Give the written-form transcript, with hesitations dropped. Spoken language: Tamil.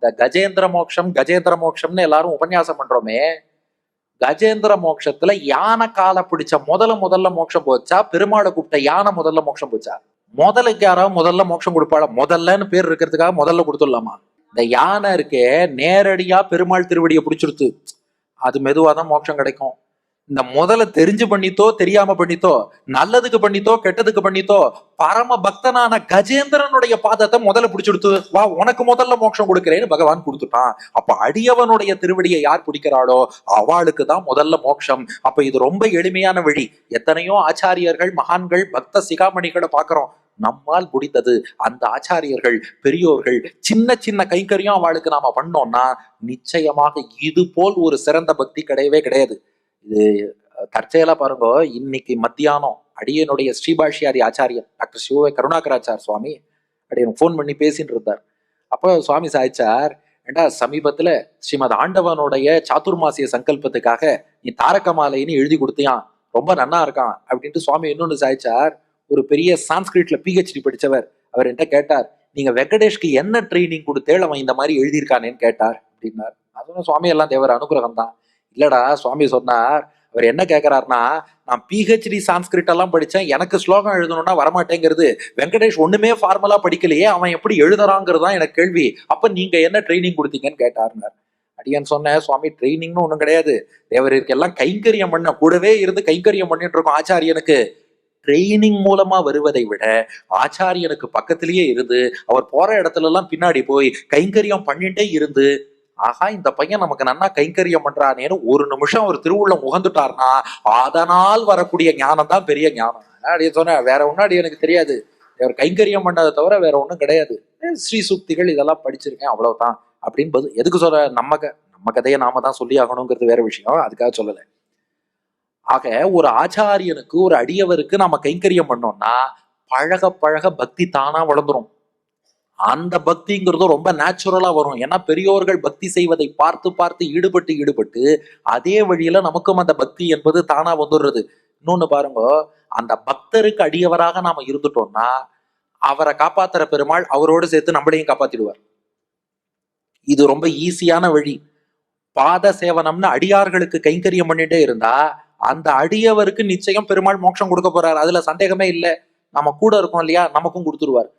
இந்த கஜேந்திர மோட்சம்னு எல்லாரும் உபன்யாசம் பண்றோமே, கஜேந்திர மோட்சத்துல யானை காலை பிடிச்ச முதல்ல மோட்சம் போச்சா, பெருமாளை கூப்பிட்ட யானை முதல்ல மோட்சம் போச்சா? முதலுக்கு யாராவது முதல்ல மோட்சம் கொடுப்பாளா? முதல்லன்னு பேர் இருக்கிறதுக்காக முதல்ல கொடுத்துடலாமா? இந்த யானை இருக்கே, நேரடியா பெருமாள் திருவடியை பிடிச்சிருத்து, அது மெதுவாதான் மோட்சம் கிடைக்கும். இந்த முதல்ல தெரிஞ்சு பண்ணித்தோ தெரியாம பண்ணித்தோ, நல்லதுக்கு பண்ணித்தோ கெட்டதுக்கு பண்ணித்தோ, பரம பக்தனான கஜேந்திரனுடைய பாதத்தை முதல்ல பிடிச்சுடுத்து, வா உனக்கு முதல்ல மோட்சம் கொடுக்கிறேன்னு பகவான் கொடுத்துட்டான். அப்ப அடியவனுடைய திருவடியை யார் பிடிக்கிறாளோ அவளுக்கு தான் முதல்ல மோட்சம். அப்ப இது ரொம்ப எளிமையான வழி. எத்தனையோ ஆச்சாரியர்கள் மகான்கள் பக்த சிகாமணிகளை பாக்குறோம். நம்மால் முடிந்தது அந்த ஆச்சாரியர்கள் பெரியோர்கள் சின்ன சின்ன கைங்கரியம் அவளுக்கு நாம பண்ணோம்னா நிச்சயமாக இது போல் ஒரு சிறந்த பக்தி கிடையவே கிடையாது. இது தற்செயலா பாருங்க, இன்னைக்கு மத்தியானம் அடியனுடைய ஸ்ரீபாஷ்யாரி ஆச்சாரியன் டாக்டர் சிவ கருணாகராச்சார் சுவாமி அடியன் போன் பண்ணி பேசிட்டு இருந்தார். அப்போ சுவாமி சாய்ச்சார், ஏண்டா சமீபத்துல ஸ்ரீமத் ஆண்டவனுடைய சாத்துர்மாசிய சங்கல்பத்துக்காக நீ தாரகமாலைன்னு எழுதி கொடுத்தியான், ரொம்ப நன்னா இருக்கான் அப்படின்ட்டு சுவாமி இன்னொன்னு சாய்ச்சார். ஒரு பெரிய சான்ஸ்கிரிட்ல பிஹெச்டி படிச்சவர் அவர் என்கிட்ட கேட்டார், நீங்க வெங்கடேஷ்க்கு என்ன ட்ரைனிங் கொடுத்தேள் அவன் இந்த மாதிரி எழுதியிருக்கானேன்னு கேட்டார் அப்படின்னார். அதுவும் சுவாமி எல்லாம் தேவர் அனுகிரகம் தான். இல்லடா, சுவாமி சொன்னார், அவர் என்ன கேட்கிறாருன்னா, நான் பிஹெச்டி சான்ஸ்கிரிட் எல்லாம் படிச்சேன், எனக்கு ஸ்லோகம் எழுதணும்னா வரமாட்டேங்கிறது, வெங்கடேஷ் ஒண்ணுமே ஃபார்மலா படிக்கலையே, அவன் எப்படி எழுதுறாங்கிறது தான் எனக்கு கேள்வி, அப்ப நீங்க என்ன ட்ரைனிங் கொடுத்தீங்கன்னு கேட்டாருனார். அடியான் சொன்னேன், சுவாமி ட்ரைனிங்னு ஒண்ணும் கிடையாது, தேவருக்கு எல்லாம் கைங்கரியம் பண்ண கூடவே இருந்து கைங்கரியம் பண்ணிட்டு இருக்கோம். ஆச்சாரியனுக்கு ட்ரெயினிங் மூலமா வருவதை விட ஆச்சாரியனுக்கு பக்கத்திலேயே இருந்து அவர் போற இடத்துல எல்லாம் பின்னாடி போய் கைங்கரியம் பண்ணிட்டே இருந்து, ஆகா இந்த பையன் நமக்கு நன்னா கைங்கரியம் பண்றானேன்னு ஒரு நிமிஷம் ஒரு திருவுள்ளம் உகந்துட்டார்னா அதனால் வரக்கூடிய ஞானம் தான் பெரிய ஞானம். அப்படியே சொன்ன, வேற ஒன்னும் எனக்கு தெரியாது, அவர் கைங்கரியம் பண்ணதை தவிர வேற ஒன்றும் கிடையாது, ஸ்ரீ சுக்திகள் இதெல்லாம் படிச்சிருக்கேன் அவ்வளவுதான் அப்படின்னு. எதுக்கு சொல்ற, நம்ம கதையை நாம தான் சொல்லி ஆகணுங்கிறது வேற விஷயம், அதுக்காக சொல்லலை. ஆக ஒரு ஆச்சாரியனுக்கு ஒரு அடியவருக்கு நாம கைங்கரியம் பண்ணோம்னா பழக பழக பக்தி தானா வளர்ந்துரும். அந்த பக்திங்கிறதும் ரொம்ப நேச்சுரலா வரும். ஏன்னா பெரியோர்கள் பக்தி செய்வதை பார்த்து பார்த்து ஈடுபட்டு அதே வழியில நமக்கும் அந்த பக்தி என்பது தானா வந்துடுறது. இன்னொன்னு பாருங்க, அந்த பக்தருக்கு அடியவராக நாம இருந்துட்டோம்னா அவரை காப்பாத்துற பெருமாள் அவரோடு சேர்த்து நம்மளையும் காப்பாத்திடுவார். இது ரொம்ப ஈஸியான வழி. பாத சேவனம்னு அடியார்களுக்கு கைங்கரியம் பண்ணிட்டே இருந்தா அந்த அடியவருக்கு நிச்சயம் பெருமாள் மோட்சம் கொடுக்க போறாரு, அதுல சந்தேகமே இல்லை. நம்ம கூட இருக்கோம் இல்லையா, நமக்கும் கொடுத்துருவார்.